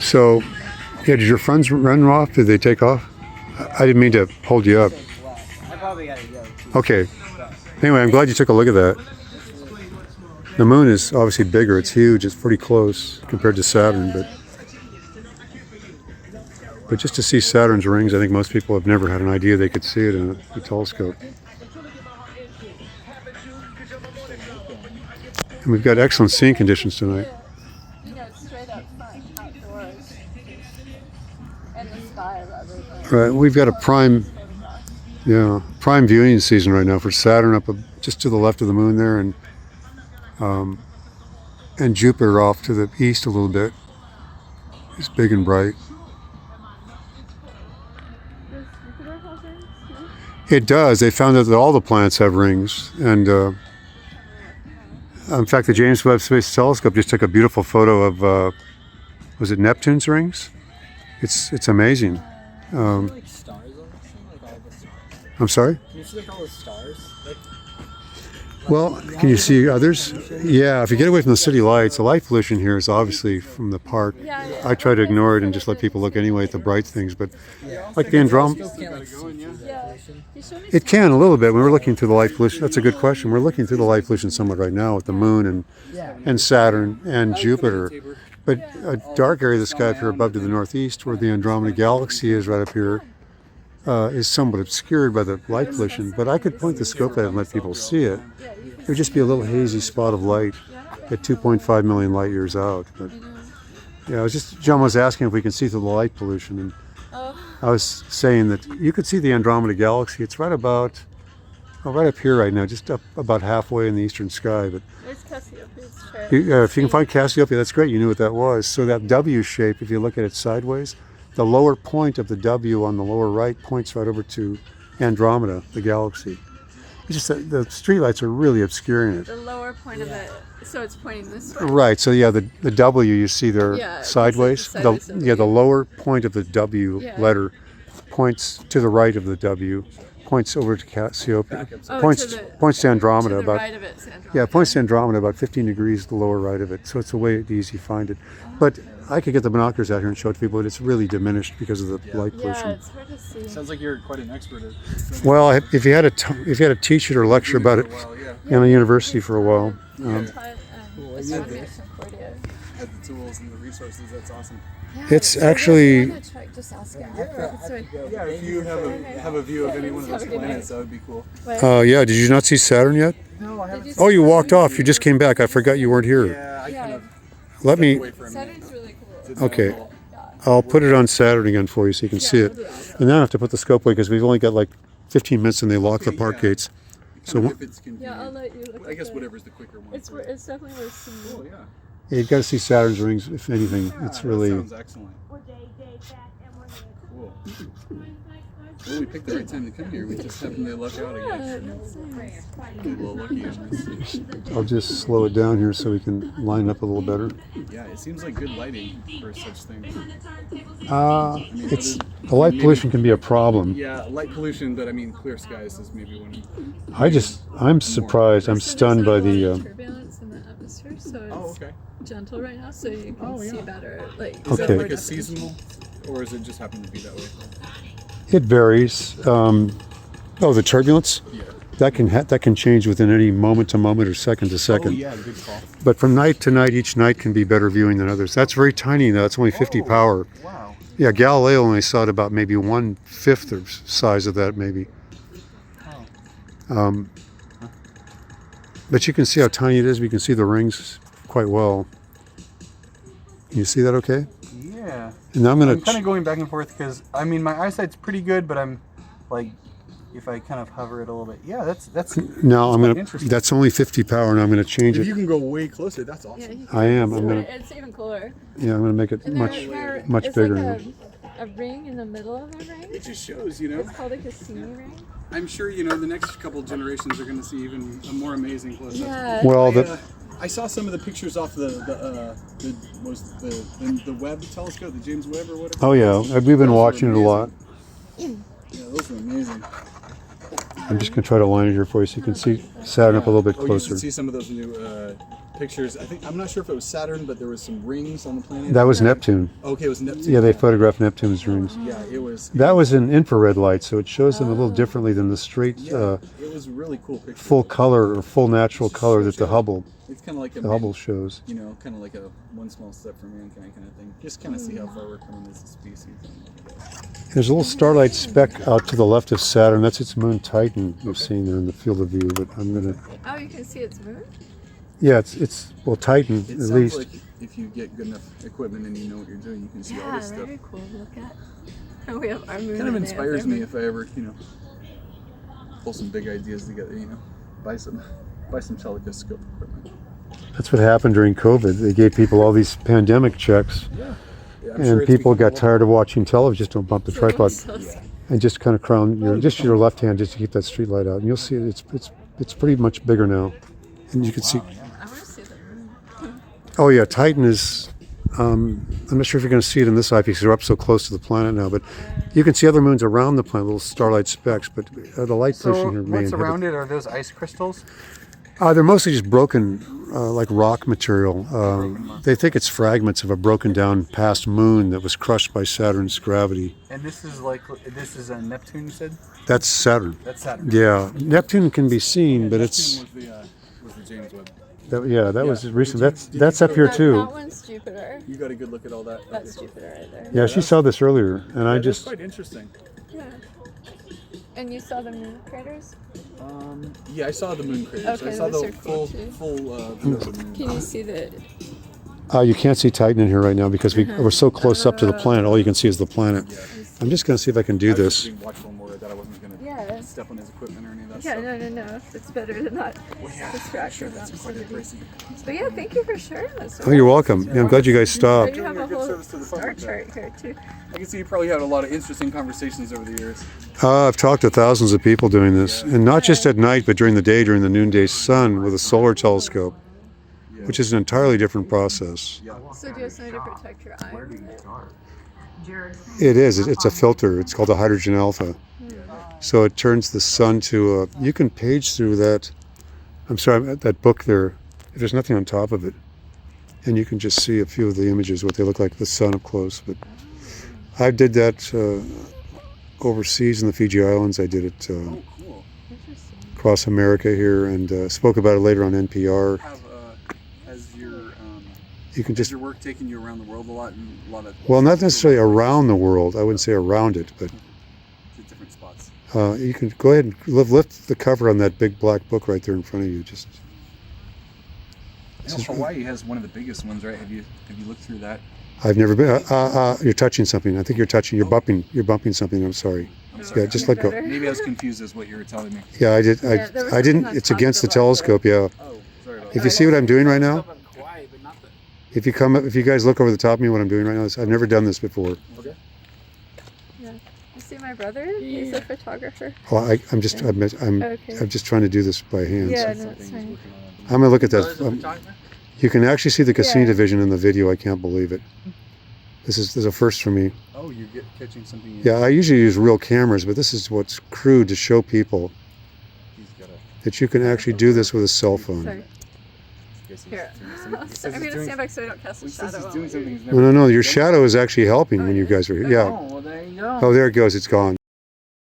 So, yeah, did your friends run off? Did they take off? I didn't mean to hold you up. I probably gotta go. Okay. Anyway, I'm glad you took a look at that. The moon is obviously bigger. It's huge. It's pretty close compared to Saturn, but just to see Saturn's rings, I think most people have never had an idea they could see it in a telescope. And we've got excellent seeing conditions tonight. Straight up front, outdoors, and the sky of everything. Right, we've got a prime viewing season right now for Saturn up just to the left of the moon there, and Jupiter off to the east a little bit. It's big and bright. Does Jupiter have rings too? It does. They found out that all the planets have rings, and in fact, the James Webb Space Telescope just took a beautiful photo of was it Neptune's rings? It's amazing. Like stars on this thing? Like all the stars? I'm sorry? Can you see like all the stars? Well, can you see others? Yeah, if you get away from the city lights, the light pollution here is obviously from the park. I try to ignore it and just let people look anyway at the bright things, but like the Andromeda, it can a little bit. When we're looking through the light pollution, that's a good question. We're looking through the light pollution somewhat right now with the moon and Saturn and Jupiter. But a dark area of the sky up here above to the northeast, where the Andromeda Galaxy is right up here, is somewhat obscured by the light pollution. But I could point the scope at it and let people see it. It would just be a little hazy spot of light at 2.5 million light years out. But yeah, John was asking if we can see through the light pollution, and I was saying that you could see the Andromeda Galaxy. It's right up here right now, just up about halfway in the eastern sky. But There's Cassiopeia's trail. if you can find Cassiopeia, that's great. You knew what that was. So that W shape, if you look at it sideways, the lower point of the W on the lower right points right over to Andromeda, the galaxy. It's just that the streetlights are really obscuring it. The lower point of it, so it's pointing this way. Right. So yeah, the W you see there sideways. sideways The lower point of the W letter points to the right of the W, points over to Cassiopeia, points to Andromeda To the about right of it's Andromeda. yeah, points to Andromeda about 15 degrees to the lower right of it. So it's a way to easy find it. But I could get the binoculars out here and show it to people, but it's really diminished because of the light pollution. Yeah, it's hard to see. Sounds like you're quite an expert at it. Well, if you had to teach it or lecture about it in a university for a while. Astronomy at Concordia. Have the tools and the resources. That's awesome. It's actually Just ask him. Yeah, if you have a view of any one of those planets, that would be cool. yeah, did you not see Saturn yet? No, I haven't. Oh, you walked off. You just came back. I forgot you weren't here. Yeah, I kind of Let me, away for a minute. Saturn's really cool. okay. I'll put it on Saturn again for you so you can see it. And then I have to put the scope away because we've only got like 15 minutes and they lock the park gates. So If it's convenient. Yeah, I'll let you look I guess at whatever's the quicker one. It's definitely worth seeing. Cool, yeah. you've got to see Saturn's rings, if anything. It's really... That sounds excellent. Cool. Well, we picked the right time to come here. We just happened to luck out, I guess. That's nice. A little lucky on this. I'll just slow it down here so we can line up a little better. Yeah, it seems like good lighting for such things. The light pollution can be a problem. Yeah, light pollution, but I mean, clear skies is maybe one. I'm surprised. I'm stunned by the... turbulence in the atmosphere, so it's Oh, okay. gentle right now, so you can see better. Like, Is that Okay. like a seasonal, or is it just happen to be that way? It varies. The turbulence? Yeah. That can change within any moment to moment or second to second. Oh, yeah, good call. But from night to night, each night can be better viewing than others. That's very tiny though. That's only 50 power. Wow. Yeah, Galileo only saw it about maybe 1/5 the size of that, maybe. But you can see how tiny it is. We can see the rings quite well. Can you see that okay? Yeah. And I'm I'm kind of going back and forth because I mean my eyesight's pretty good, but I'm like, if I kind of hover it a little bit, yeah, that's. Now I'm quite gonna. interesting. That's only 50 power, and I'm gonna change If it. you can go way closer, that's awesome. yeah, you I am. I'm gonna. it's even cooler. Yeah, I'm gonna make it And much it's bigger. Like a ring in the middle of a ring. It just shows, you know. It's called a Cassini ring. I'm sure you know the next couple generations are going to see even a more amazing close-up. Yeah. Well, I saw some of the pictures off the Webb telescope, the James Webb or whatever. Oh yeah, we've been watching it a lot. Yeah, those are amazing. I'm just gonna try to line it here for you so you can see Saturn up a little bit Oh, you closer. should see some of those new pictures. I'm not sure if it was Saturn, but there was some rings on the planet. That was Neptune. Okay, it was Neptune. Yeah, they photographed Neptune's rings. Yeah, it was. That was an infrared light, so it shows them a little differently than the straight, Yeah, it was a really cool picture. full color or full natural color that the Hubble It's kind of like shows. You know, kind of like a one small step for mankind kind of thing. Just kind of see how far we're coming as a species. There's a little starlight speck out to the left of Saturn. That's its moon Titan you've seen there in the field of view. But I'm gonna. Oh, you can see its moon? Yeah, it's well Titan It at sounds least. like if you get good enough equipment and you know what you're doing, you can see all Yeah, this stuff. very cool to look at. And we have our moon. Kind of and they have inspires their me moon. if I ever, pull some big ideas together. Buy some telescope equipment. That's what happened during COVID. They gave people all these pandemic checks, Yeah, I'm and sure it's people become got tired of watching television. Just don't bump the tripod, Yeah. and just kind of crown your left hand just to keep that street light out, and you'll see it's pretty much bigger now, and you can see. I want to see the moon. Oh yeah, Titan is. I'm not sure if you're going to see it in this eye because we're up so close to the planet now, but you can see other moons around the planet, little starlight specks. But the light pollution So here may what's inhibit. around it? Are those ice crystals? They're mostly just broken, like rock material. They think it's fragments of a broken down past moon that was crushed by Saturn's gravity. And this is a Neptune, you said? That's Saturn. That's Saturn. Yeah, Neptune can be seen, but it's Neptune was the James Webb. that was Yeah. recent. Did you That's up put here it- That too. one's Jupiter. You got a good look at all that. That's Jupiter right there. Yeah, she saw this earlier, and I That's just quite interesting. Yeah. And you saw the moon craters? Yeah, I saw the moon craters. Okay, I saw those the are cool, full too. view of the moon. Can you see the? you can't see Titan in here right now because we're so close up to the planet. All you can see is the planet. I'm just going to see if I can do I was this. just being watchful more that I wasn't going to Yeah. step on his equipment or any of that Yeah, stuff. no. It's better to not distract Sure, from that's that quite activity. impressive. But yeah, thank you for sharing this. Oh, you're welcome. Yeah, I'm glad you guys I stopped. do have a Good whole service to the star public there. chart here too. I can see you probably had a lot of interesting conversations over the years. I've talked to thousands of people doing this, and not just at night, but during the day, during the noonday sun with a solar telescope, which is an entirely different process. Yeah. So do you have something to protect your eye with it? It is. It's a filter. It's called a hydrogen alpha. So it turns the sun to a. You can page through that. I'm sorry, that book there. There's nothing on top of it, and you can just see a few of the images, what they look like, the sun up close. But I did that overseas in the Fiji Islands. I did it Cool. Interesting. across America here, and spoke about it later on NPR. Has your You can just. work taken you around the world a lot and a lot of Well, not necessarily around the world. I wouldn't say around it, but to different spots? you can go ahead and lift the cover on that big black book right there in front of you. Just. I know Hawaii has one of the biggest ones, right? Have you looked through that? I've never been. You're touching something. I think you're touching. You're bumping something. I'm sorry. I'm sorry. Yeah, just let go. Maybe I was confused as what you were telling me. Yeah, I did. Yeah, there was I didn't. something on It's top against of the the black telescope. Yeah. Oh, sorry about If you see what I'm doing right now, Stuff in Kauai, but not the if you guys look over the top of me, what I'm doing right now is I've never done this before. Okay. Yeah. You see my brother? He's a photographer. Well, I'm just Okay. just trying to do this by hand. Yeah, So no, it's fine. I'm gonna look at Brothers of that. photographer? You can actually see the Cassini Yeah. division in the video. I can't believe it. This is a first for me. Oh, you're catching something. Yeah, I usually use real cameras, but this is what's crude to show people He's got a. that you can actually do this with a cell phone. Sorry. Guess he's Here. doing something. He says I'm he's gonna doing- stand back so I don't cast a He says shadow. he's on doing what something you're- he's never No, done. your shadow is actually helping when you guys are here. Yeah. Oh, well, there you go. Oh, there it goes. It's gone.